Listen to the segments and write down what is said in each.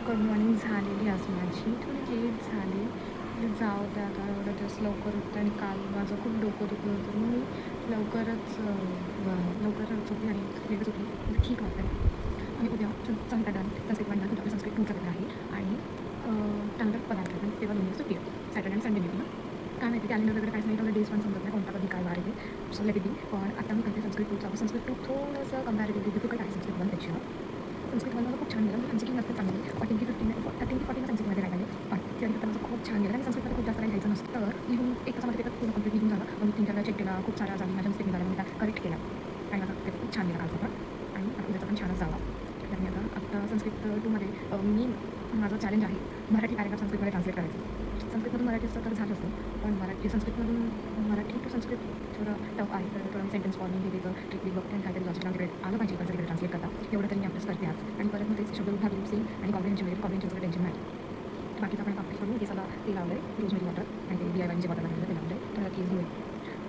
Good morning झालेली आज माझी थोडी लेट झाली. जाऊ द्या आता एवढं दिवस लवकर उठते आणि काल माझं खूप डोकं दुखलं होतं मी लवकरच झोपली आणि लेटच उठली. ठीक वाटतं आणि उद्या संस्कृत संस्कृत म्हणतात उद्या संस्कृत टूचा पेपर आहे आणि त्यानंतर पदार्थ तेव्हा दोन्ही सुट्टी आहे सॅटर्डे आणि संडे मिळते ना. काय माहिती कॅलेंडर वगैरे काहीच नाही मला डेज पण समजत नाही कोणता कधी काय वार आहे सो लेट इट बी. पण आता मी करते संस्कृत टूचा. संस्कृत टू थोडंसं कम्पॅरेटिव्हली डिफिकल्ट आहे संस्कृत वनपेक्षा. संस्कृत वन माझं खूप छान गेलं. म्हणजे की नसतं चांगली 14-15 संस्कृतमध्ये राहिलेले पण थिअरी तर माझं खूप छान गेलं आणि संस्कृतमध्ये खूप जास्त काही घ्यायचं नसतं तर लिहून एक तासामध्ये पेपर पूर्ण कंप्लीट लिहून झालं. मग मी 3-4 चेक केला खूप साऱ्या जागी माझ्या मिस्टेक झाल्या मी त्या करेक्ट केला आणि माझा पेपर खूप छान गेला कालचा पण आणि उद्याचा पण छानच जावा. तर मी आता संस्कृत टूमध्ये मी माझं चॅलेंज आहे मराठी पॅरेग्राफ संस्कृतमध्ये ट्रान्सलेट करायचं. संस्कृतमधून मराठी असतं तर झालं असतं पण संस्कृतमधून मराठी टू संस्कृत थोडं टफ आहे. तर थोडं सेंटेन्स फॉर्मिंग हे त्याचं ट्रिकली बघते आणि काहीतरी लॉजिक तिकडे आलं पाहिजे इकडे ट्रान्सलेट करता एवढं तरी मी अभ्यास करते आज. आणि परत मग तेच शब्द उठा ग्रुपसिंग आणि कॉम्प्रिहेन्शनचं टेन्शन नाही. बाकीचं आपण प्रॅक्टिस करून हे सगळं ते लावलं आहे रोजमेरी वॉटर आणि ते DIY वॉटर लागलेलं ते लावलं आहे तर केस घेऊन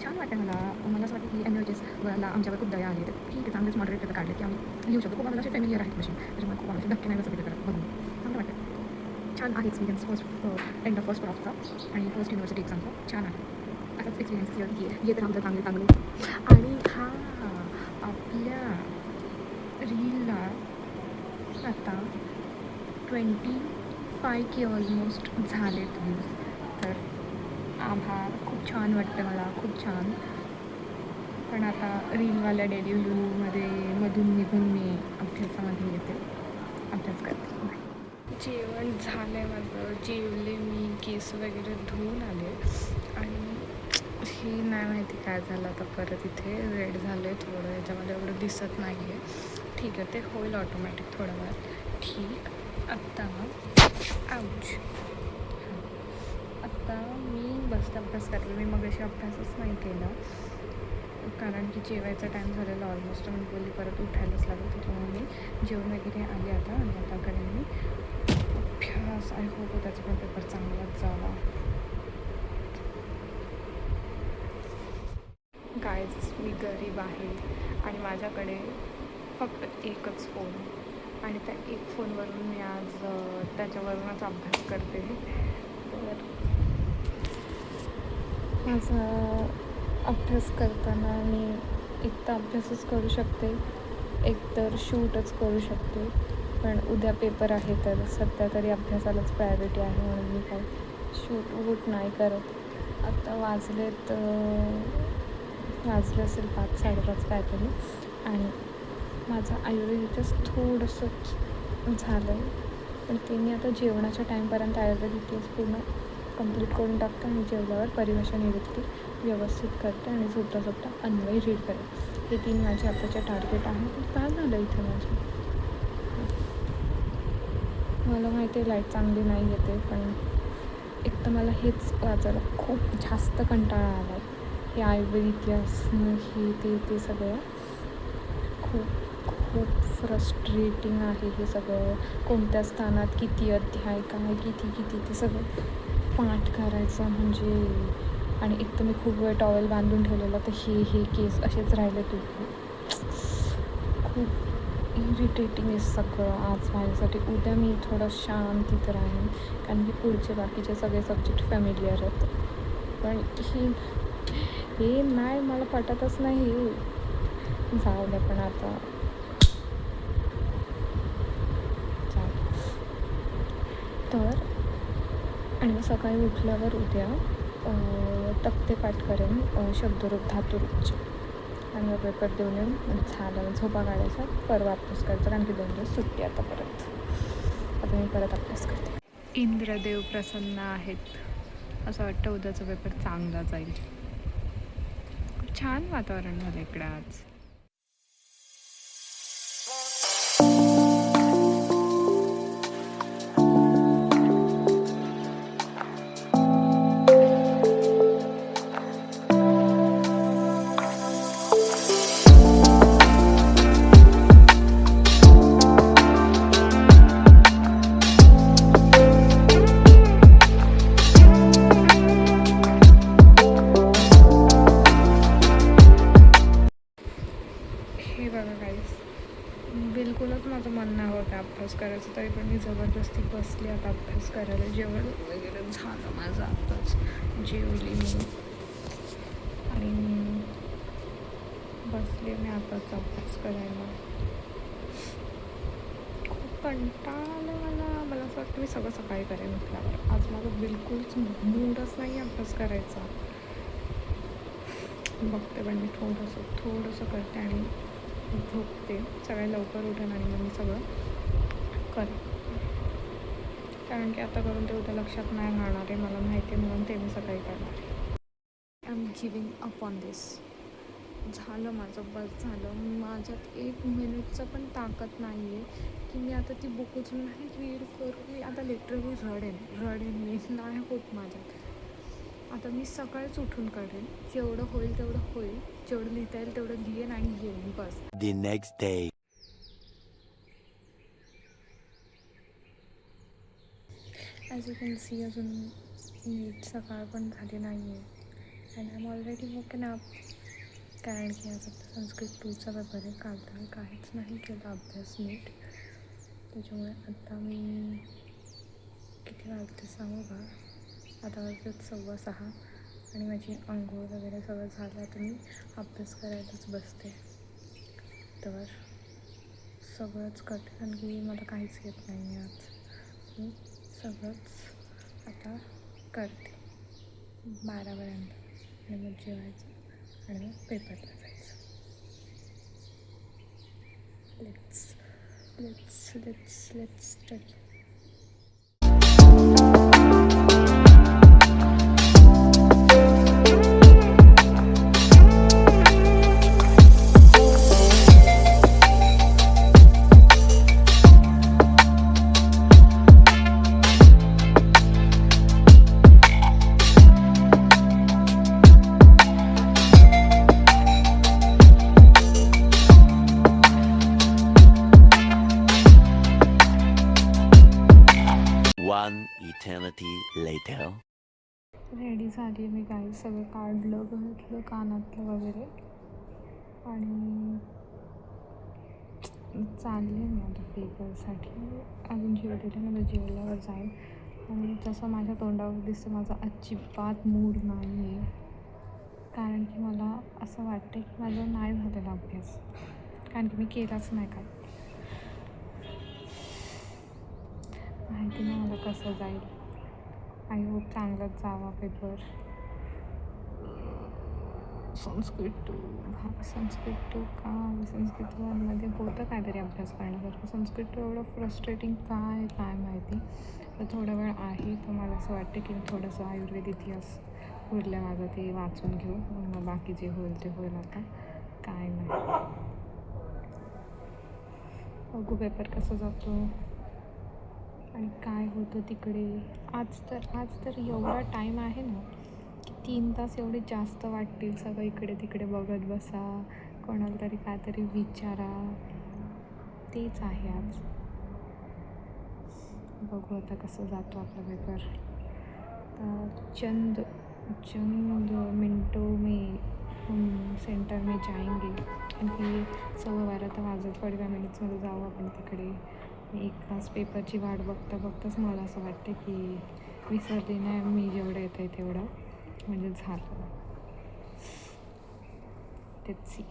छान वाटतं मला असं वाटतं की MUHSला आमच्यावर खूप दया आली तर ठीक आहे चांगलेच मॉडरेट पेपर काढले की आम्ही लिहू शकतो. खूप आम्हाला असे फेमिलियर आहेत मशीन त्याच्यामुळे खूप आवडते धक्के नाही बसत पेपर बघून चांगलं वाटतं. छान आहे एक्सपिरियन्स एंड ऑफ फर्स्ट प्रॉफचा आणि फर्स्ट युनिव्हर्सिटी एक्झामचा छान आहे. असाच एक्सपिरियन्स येत राहतं चांगले आणि हा आपल्या रीलला आता 25K ऑलमोस्ट झालेत व्ह्यूज. तर आभार खूप छान वाटतं मला खूप छान. पण आता रीलवाल्या डेली व्ह्यूमध्ये मधून निघून मी अभ्यासामध्ये येते अभ्यास करते. जेवण झालं आहे माझं जेवले मी केस वगैरे धुवून आले आणि ही नाही माहिती काय झालं आता परत इथे रेड झालं आहे थोडं याच्यामध्ये एवढं दिसत नाही आहे. ठीक आहे ते होईल ऑटोमॅटिक थोडा वेळ ठीक. आत्ता आऊच आत्ता मी बसता अभ्यास करते. मी मग अशी अभ्यासच नाही केला कारण की जेवायचा टाईम झालेला ऑलमोस्ट मी बोलली परत उठायलाच लागेल त्याच्यामुळे मी जेवण वगैरे आले आता आणि आताकडे मी अभ्यास आय होप त्याचा पण पेपर चांगलाच जावा. गायज मी गरीब आहे आणि माझ्याकडे फक्त एकच फोन आणि त्या एक फोनवरून मी आज त्याच्यावरूनच अभ्यास करते. तर माझा अभ्यास करताना मी एक तर अभ्यासच करू शकते एकतर शूटच करू शकते पण उद्या पेपर आहे तर सध्या तरी अभ्यासालाच प्रायोरिटी आहे म्हणून मी काही शूट नाही करत. आता वाजले असेल 5-5:30 काहीतरी आणि माझं आयुर्वेदिकच थोडंसंच झालं आहे पण ते मी आता जेवणाच्या टाईमपर्यंत आयुर्वेदिकच पूर्ण कंप्लीट करून टाकते आणि जेवल्यावर परिभाषा निवृत्ती व्यवस्थित करते आणि झोपता अन्वय रीड करेल. हे 3 माझे आताचे टार्गेट आहे. काय झालं इथे माझं मला माहिती आहे लाईट चांगली नाही येते पण एक तर मला हेच वाचायला खूप जास्त कंटाळा आला आहे. हे आयुर्वेद इतिहास हे ते सगळं खूप फ्रस्ट्रेटिंग आहे हे सगळं. कोणत्या स्थानात किती अध्याय काय किती ते सगळं पाठ करायचं म्हणजे आणि एक तर मी खूप वेळ टॉवेल बांधून ठेवलेला तर हे केस असेच राहिले तू खूप इरिटेटिंग आहे सगळं आज माझ्यासाठी. उद्या मी थोडं शांतीत राहीन कारण की पुढचे बाकीचे सगळे सब्जेक्ट फॅमिलियर आहेत पण हे नाही मला पटतच नाही. जाऊ द्या पण आता तर आणि मग सकाळी उठल्यावर उद्या तक्ते पाठ करेन शब्दरूप धातुरूपचे आणि मग पेपर देऊन येऊन झालं झोपा काढायचा परवा अभ्यास करायचा कारण की 2 दिवस सुट्टी आता मी परत अभ्यास करते. इंद्रदेव प्रसन्न आहेत असं वाटतं उद्याचा पेपर चांगला जाईल. खूप छान वातावरण झालं इकडे आज. अभ्यास करायचा, तरी पण मी जबरदस्ती बसली आता अभ्यास करायला. जेवण वगैरे झालं माझं आत्ताच, जेवली मी आणि बसले मी आताच अभ्यास करायला. खूप कंटाळा आला मला असं वाटतं मी सगळं सकाळी करेन उठल्यावर. आज माझं बिलकुलच मूडच नाही अभ्यास करायचा. बघते पण मी थोडंसं करते आणि झोपते. सगळ्या लवकर उठेन आणि मग मी सगळं करेन, कारण की आता करून ते उद्या लक्षात नाही राहणार आहे मला माहिती आहे, म्हणून ते मी सकाळी करणार आहे. I am giving up on this. झालं माझं, बस झालं. माझ्यात 1 मिनिटचं पण ताकद नाही आहे की मी आता ती बुक उचलून नाही रीड करू. मी आता लिटरली रडेन मी. नाही होत माझ्यात. आता मी सकाळीच उठून काढेन, जेवढं होईल तेवढं होईल, जेवढं लिहिता येईल तेवढं लिहेन आणि येईन बस. The next day. As you can see अजून नीट सकाळ पण झाली नाही आहे and I am already woken up, कारण की आज आता संस्कृत 2चा पेपर आहे. काल तर मी काहीच नाही केला अभ्यास नीट. त्याच्यामुळे आता मी किती वाजते सांगू का, आता वाजतात 6:15 आणि माझी अंघोळ वगैरे सगळं झालं. आता मी अभ्यास करायलाच बसते. तर सगळंच करते, कारण की मला काहीच येत नाही आहे आज. मी सगळंच आता करते 12पर्यंत आणि मग जेवायचं आणि मग पेपरला जायचं. Let's study. One eternity later. Ready झाली मी, काही सगळं काढलं, घातलं कानातलं वगैरे आणि चालले मी आता पेपरसाठी. अजून जेवलेलं मला जेवल्यावर जाईल. आणि जसं माझ्या तोंडावर दिसतं माझा अजिबात मूड नाही आहे, कारण की मला असं वाटतं की माझं नाही झालेला अभ्यास, कारण की मी केलाच नाही काय. माहिती नाही मला कसं जाईल. आय होप चांगलाच जावा पेपर. संस्कृत 2 का, संस्कृत 1मध्ये होतं काहीतरी अभ्यास करण्यासारखं. संस्कृत 2 एवढं फ्रस्ट्रेटिंग काय माहिती. तर थोडा वेळ आहे, तर मला असं वाटतं की थोडंसं आयुर्वेद इतिहास उरलं माझं, ते वाचून घेऊ. मग बाकी जे होईल ते होईल. आता काय नाही, बघू पेपर कसं जातो आणि काय होतं तिकडे. आज तर एवढा टाईम आहे ना की 3 तास एवढे जास्त वाटतील. सगळं इकडे तिकडे बघत बसा, कोणाला तरी काहीतरी विचारा, तेच आहे आज. बघू आता कसं जातो आपला पेपर. चंद मिनटों में हम सेंटर में जाएंगे, आणखी 12:15 तर वाजत 45 मिनिट्समध्ये जाऊ आपण तिकडे. 1 तास पेपरची वाट बघताच मला असं वाटतं की विसरली नाही मी जेवढं येतं आहे तेवढं, म्हणजे झालं. Let's see.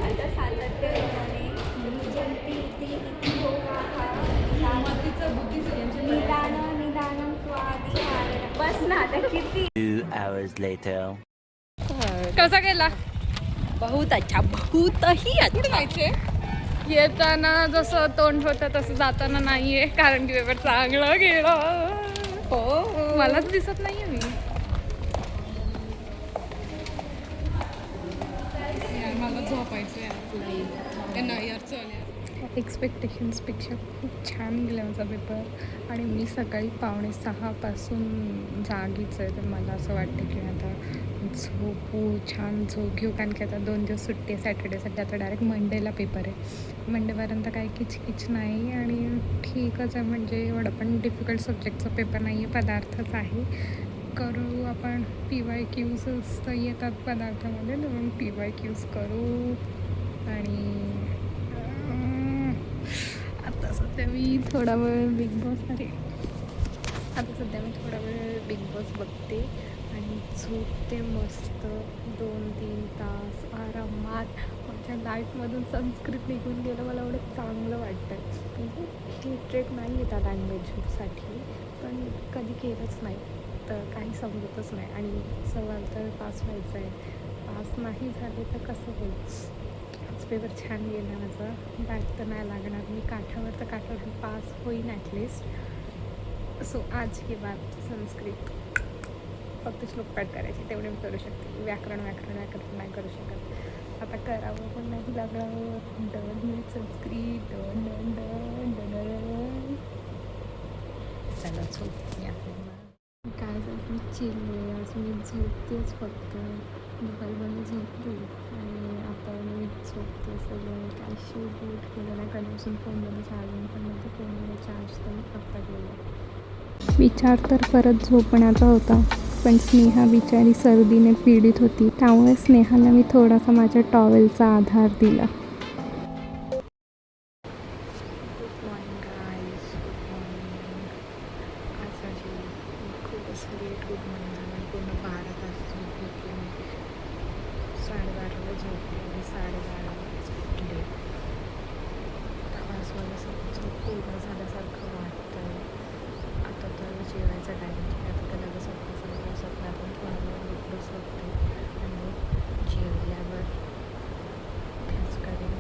आता सातत्य निदानं त्वादि. बस ना आता किती. 2 hours later. कसा गेला? बहुत अच्छा, बहुतही अच्छा. जायचे येताना जसं तोंड होतं तसं जाताना नाही आहे, कारण की पेपर चांगलं गेलं. हो, मलाच दिसत नाही आहे मी. मला झोपायचं एक्सपेक्टेशन्सपेक्षा खूप छान गेला माझा पेपर. आणि मी सकाळी 5:45 जागीच आहे, तर मला असं वाटतं की आता छान झोप घेऊ, कारण की आता 2 दिवस सुट्टी आहे सॅटर्डेसाठी. आता डायरेक्ट मंडेला पेपर आहे. मंडेपर्यंत काही किचकिच नाही आणि ठीकच आहे, म्हणजे एवढं पण डिफिकल्ट सब्जेक्टचा पेपर नाही आहे, पदार्थच आहे. करू आपण PYQs येतात पदार्थामध्ये, म्हणून PYQs करू. आता मी थोडा वेळ बिग बॉस आता सध्या मी थोडा वेळ बिग बॉस बघते आणि झोपते मस्त 2-3 तास आरामात. माझ्या लाईफमधून संस्कृत निघून गेलं, मला एवढं चांगलं वाटतं. म्हणजे हेट्रेट नाही आहे त्या लँग्वेजसाठी, पण कधी केलंच नाही तर काही समजतच नाही. आणि सवाल तर पास व्हायचा आहे, पास नाही झाले तर कसं होईल. आज पेपर छान गेला माझा, बॅक तर नाही लागणार, मी काठावर पास होईन ॲटलिस्ट. सो आज की बात संस्कृत, फक्त श्लोकपाठ करायचे तेवढे मी करू शकते. व्याकरण नाही करू शकत. आता करावं पण नाही लागणार. Done Sanskrit done. चला झोपूया. काय झालं मी चिरले, आज मी झोपतेच फक्त. दुपारी पण झोपली आणि आता मी झोपते. सगळं काय शूट केलं नाही, कधीपासून फोनमध्ये चार्जिंग पण नव्हतं, फोनमध्ये चार्ज तर आत्ता केलं. विचार तर परत झोपण्याचा होता, पण स्नेहा बिचारी सर्दीने पीडित होती, त्यामुळे स्नेहाला मी थोडासा माझ्या टॉवेलचा आधार दिला. Good morning guys, good morning. आज खूप असं लेट गुड मॉर्निंग झालं. पूर्ण 12 तास झोप घेतली मी. 12:30ला झोपली आणि 12:30ला उठले. आज मला झोप पूर्ण झाल्यासारखं वाटतं. आता तर जेवायचा टाईम आहे. आता त्याला कसं आपण थोडा वेळ बसवते आणि जेवल्यावर अभ्यास करेन.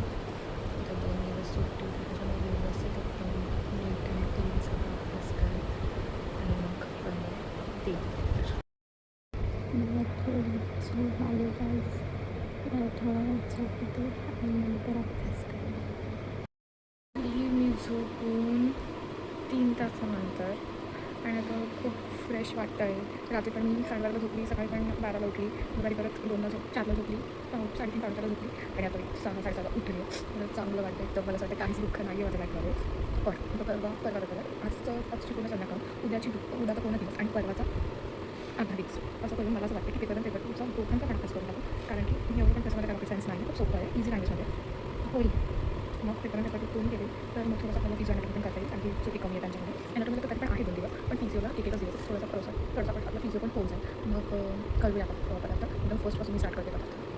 आता 2 दिवस सुट्टी होती, त्याच्यामुळे व्यवस्थित एकदम नीट आणि क्लीन सगळं अभ्यास करेन आणि मग ते मला थोडी झोप आली गाईज. थोडा वेळ झोपते आणि नंतर अभ्यास करेन. मी झोपून 3 तासानंतर आणि आता खूप फ्रेश वाटतं आहे. रात्री पण मी 12:30ला झोपली, सकाळी पण 12ला उठली, दुपारी परत 2ला 4ला झोपली, 3:30 4:30ला झोपली आणि आता 6 साडेसहाला उठली. मला चांगलं वाटतं एकदम. मला असं वाटतं काहीच दुःख नाही आहे माझ्या लाईफमध्ये. पण परवा आजची पूर्ण संध्याकाळ, उद्या तर पूर्ण दिवस आणि परवाचा अर्धा दिवस असं करून मला असं वाटतं की पेपर तुमचा दोघांचा अभ्यास करून टाकू. कारण की मी एवढं पण त्याच्यामध्ये रॉकेट सायन्स नाही, खूप सोपं आहे, इझी लँग्वेजमध्ये होईल. मग पेपर दोन केले तर मग थोडासा आपल्याला फिजिओ पण करता येईल, आणखी चुकी कमी आहे त्यांच्यामध्ये. ॲनाटॉमीला तर तरी पण आहे 2 दिवस, पण फिजिओला एकच दिवस थोडासा पण आपला फिजिओ पण होऊन जाईल. मग करूया आता पदार्थ. एकदम फर्स्टपासून मी स्टार्ट करते पदार्थ.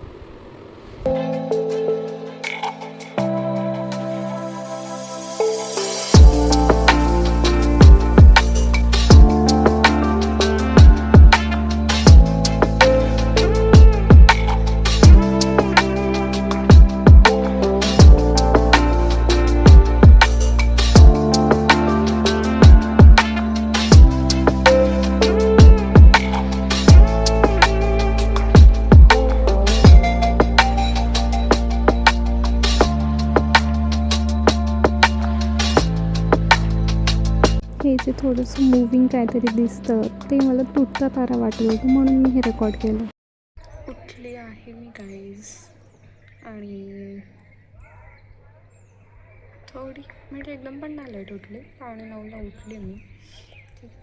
हे जे थोडंसं मूविंग काहीतरी दिसतं ते मला तुटता तारा वाटलं होतं, म्हणून मी हे रेकॉर्ड केलं. उठली आहे मी गाईज आणि थोडी म्हणजे एकदम पण नाही लेट उठले, 8:45ला उठले मी.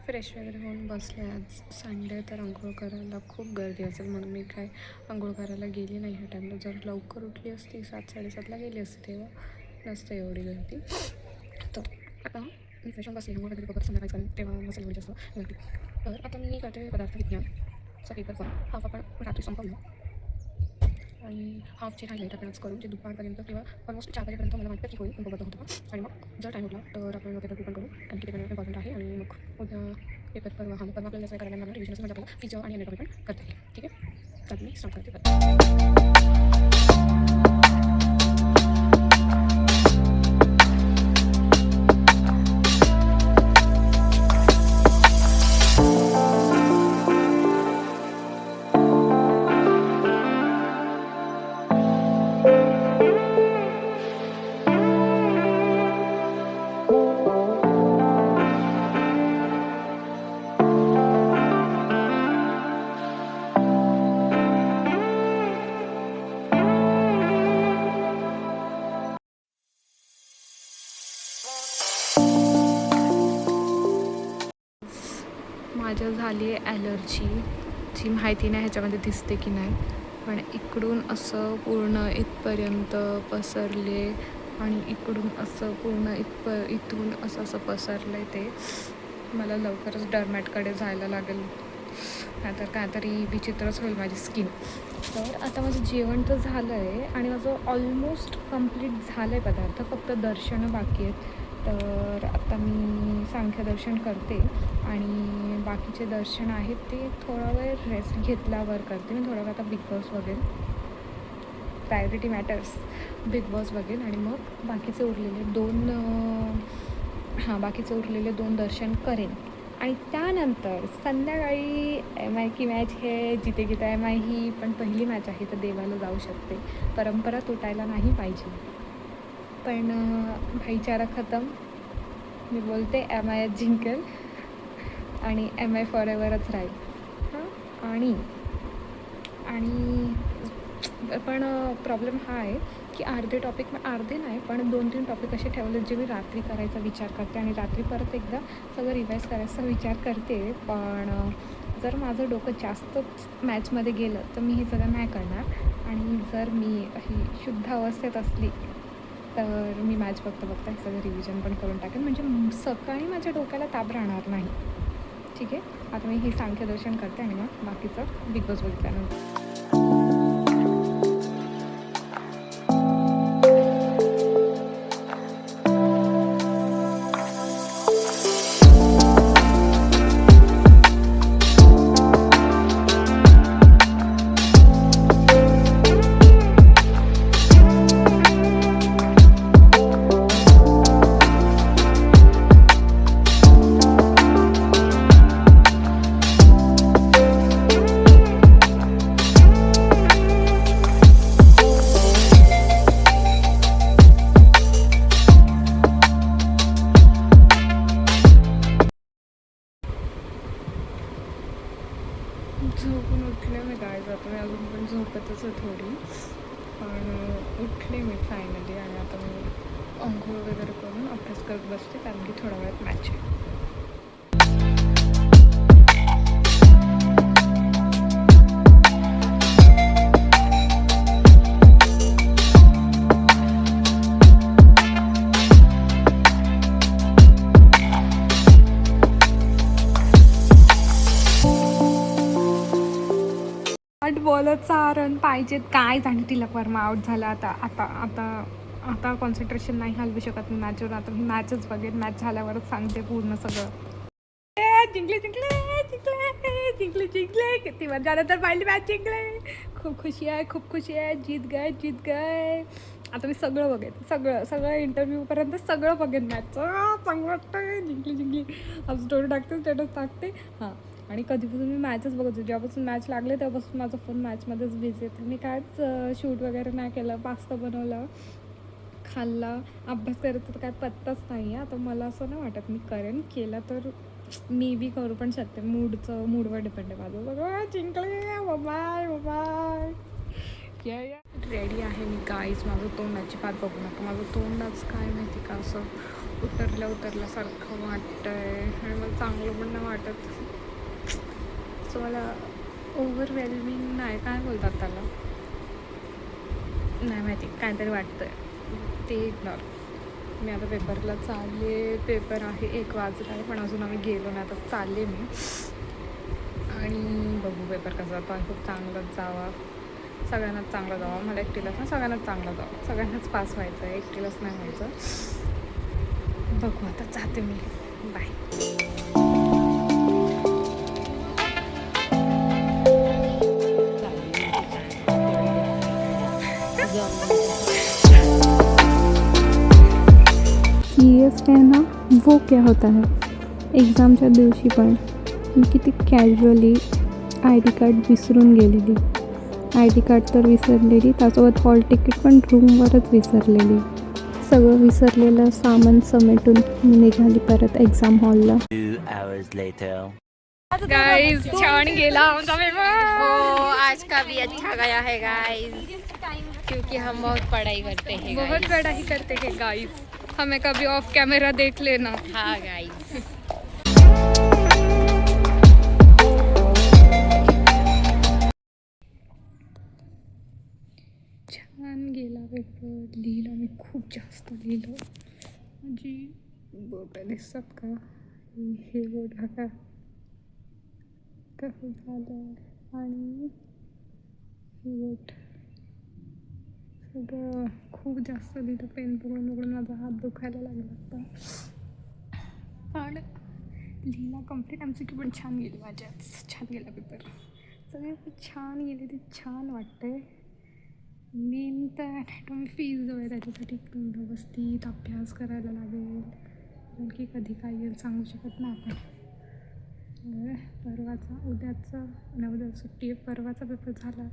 फ्रेश वगैरे होऊन बसले. आज संडे तर आंघोळ करायला खूप गर्दी असेल म्हणून मी काय आंघोळ करायला गेली नाही ह्या टाईमला. जर लवकर उठली असती 7-7:30ला गेली असते तेव्हा नसते एवढी गर्दी. तर आता मी फ्रेश होऊन बसली, आंघोळ वगैरे बघत संध्याकाळी करेन तेव्हा नसेल एवढी जास्त गर्दी. तर आता मी करते पदार्थ विज्ञानचा पेपर पण हाफ आपण रात्री संपवलं आणि हाफचे हायलाईट आपण आज करू, जे दुपारपर्यंत किंवा ऑलमोस्ट 4 वाजेपर्यंत मला वाटतं की होईल, पण बघत होतं. आणि मग जर टाईम उठला तर आपण पेपर ओपन करू, कारण की पेपर इम्पॉर्टंट आहे. आणि मग उद्या पेपर परवा आपल्याला जसं करायला लागणार रिव्हिजन म्हणजे आपल्याला फिजिओ आणि ॲनाटॉमी पण करता येईल. ठीक आहे, तर मी स्टार्ट करते. माझ्या झाली आहे ॲलर्जी, जी माहिती नाही ह्याच्यामध्ये दिसते की नाही, पण इकडून असं पूर्ण इथपर्यंत पसरले आणि इकडून असं पूर्ण इथून असं पसरलं आहे ते. मला लवकरच डर्मॅटकडे जायला लागेल, नाहीतर काहीतरी विचित्रच होईल माझी स्किन. तर आता माझं जेवण तर झालं आहे आणि माझं ऑलमोस्ट कंप्लीट झालं आहे पदार्थ, फक्त दर्शनं बाकी आहेत. तर आता मी सांख्यदर्शन करते आणि बाकीचे दर्शन आहेत ते थोडा वेळ रेस्ट घेतल्यावर करते. मी थोडा वेळ आता बिग बॉस बघेन, प्रायोरिटी मॅटर्स, बिग बॉस बघेन आणि मग बाकीचे उरलेले दोन दर्शन करेन. आणि त्यानंतर संध्याकाळी MI की मॅच आहे, जिथे जिथे MI ही पण पहिली मॅच आहे तर देवाला जाऊ शकते. परंपरा तुटायला नाही पाहिजे, पण भाईचारा खतम. मी बोलते MI जिंकेल आणि MI फॉरएव्हरच राहील. हां आणि पण प्रॉब्लेम हा आहे की अर्धे नाही पण 2-3 टॉपिक असे ठेवले जे मी रात्री करायचा विचार करते आणि रात्री परत एकदा सगळं रिवाईज करायचा विचार करते. पण जर माझं डोकं जास्तच मॅचमध्ये गेलं तर मी हे सगळं नाही करणार. आणि जर मी अशी शुद्ध अवस्थेत असली तर मी मॅच बघता हे सगळं रिव्हिजन पण करून टाकेन, म्हणजे सकाळी माझ्या डोक्याला ताप राहणार नाही. ठीक आहे, आता मी हे सांख्यदर्शन करते आणि मग बाकीचं बिग बॉस बघितल्यानंतर. झोपून उठले मी, काय जातो मी अजून पण झोपतच आहे थोडी, पण उठले मी फायनली. आणि आता मी अंघोळ वगैरे करून अभ्यास करत बसते, कारण की थोड्या वेळात मॅच आहे. बॉलचा रन पाहिजेत, काय जाणे तिलक वर्मा आउट झाला. आता कॉन्सन्ट्रेशन नाही हलवू शकत मी मॅचवर. आता मी मॅचच बघेन, मॅच झाल्यावरच सांगते पूर्ण सगळं. जिंकले किती मजा आलं तर पहिली मॅच जिंकले. खूप खुशी आहे. जीत गए. आता मी सगळं बघेन, सगळं इंटरव्ह्यूपर्यंत सगळं बघेन मॅचचं. चांगलं वाटतं. जिंकली. आज स्टोरी टाकते, स्टेटस टाकते. हां, आणि कधीपासून मी मॅचच बघत होते, जेव्हापासून मॅच लागले तेव्हापासून माझा फोन मॅचमध्येच बिझी आहे. मी कायच शूट वगैरे नाही केलं, पास्ता बनवला, खाल्ला, अभ्यास करत तर काय पत्ताच नाही आहे. आता मला असं नाही वाटत मी केलं तर मी बी करू पण शकते. मूडवर डिपेंड आहे माझं सगळं. जिंकले, बाय. या रेडी आहे मी गाईज. माझं तोंडाची पात बघू नका, माझं तोंडच काय माहिती का असं उतरल्यासारखं वाटतं आहे आणि मला चांगलं पण नाही वाटत. सो मला ओव्हरवेल्मिंग नाही, काय बोलतात त्याला, नाही माहिती, काहीतरी वाटतं आहे, ते इग्नोर. मी आता पेपरला चालले. पेपर आहे 1 वाजता आहे, पण अजून आम्ही गेलो नाही. आता चालले मी आणि बघू पेपर कसा जातो. खूप चांगलाच जावा, सगळ्यांनाच चांगला जावा. मला एकटीलाच ना, सगळ्यांनाच चांगला जावा. सगळ्यांनाच पास व्हायचं आहे, एकटीलाच नाही व्हायचं. बघू, आता जाते मी. बाय. सीरियस रहना वो क्या होता है. एक्झामच्या दिवशी पण मी किती कॅज्युअली ID कार्ड विसरून गेलेली. ID कार्ड तर विसरलेली, त्यासोबत हॉल तिकीट पण रूमवरच विसरलेली. सगळं विसरलेलं सामान समेटून मी निघाली परत एक्झाम हॉलला. 2 hours later. गाइस, छान गेला आमचा पेपर. आज का भी अच्छा गया है गाइस, क्योंकि हम बहुत पढ़ाई करते हैं. बहुत बड़ा ही करते हैं गाइस, हमें कभी ऑफ कैमरा देख लेना. हाँ गाइस. छान गेला पेपर. लिहिलं मी, खूप जास्त लिहिलं. माझी बोटं दिसतात का? हे बोट बघा कसं झालं, आणि हे बोट. सगळं खूप जास्त लिहिलं. पेन पकडून माझा हात दुखायला लागला होता. पण लिहिला कम्प्लीट. MCQ पण छान गेली माझ्याच. छान गेला पेपर. सगळे छान गेले, ते छान वाटतंय. मेन तर ॲटॉमी फीज जो आहे त्याच्यासाठी व्यवस्थित अभ्यास करायला लागेल. कारण की कधी काय येईल सांगू शकत नाही आपण. उद्या सुट्टी आहे. परवाचा पेपर झाला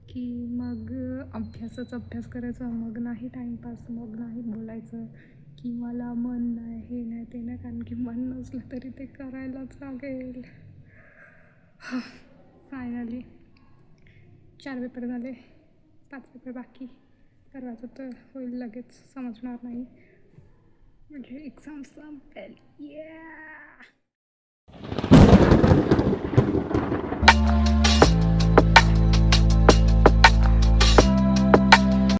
की मग अभ्यास करायचा. मग नाही टाईमपास, मग नाही बोलायचं की मला मन नाही, हे नाही, ते नाही. कारण की मन नसलं तरी ते करायलाच लागेल. फायनली 4 पेपर झाले, 5 पेपर बाकी. परवाचं तर होईल लगेच, समजणार नाही. म्हणजे एक्झाम संपेल.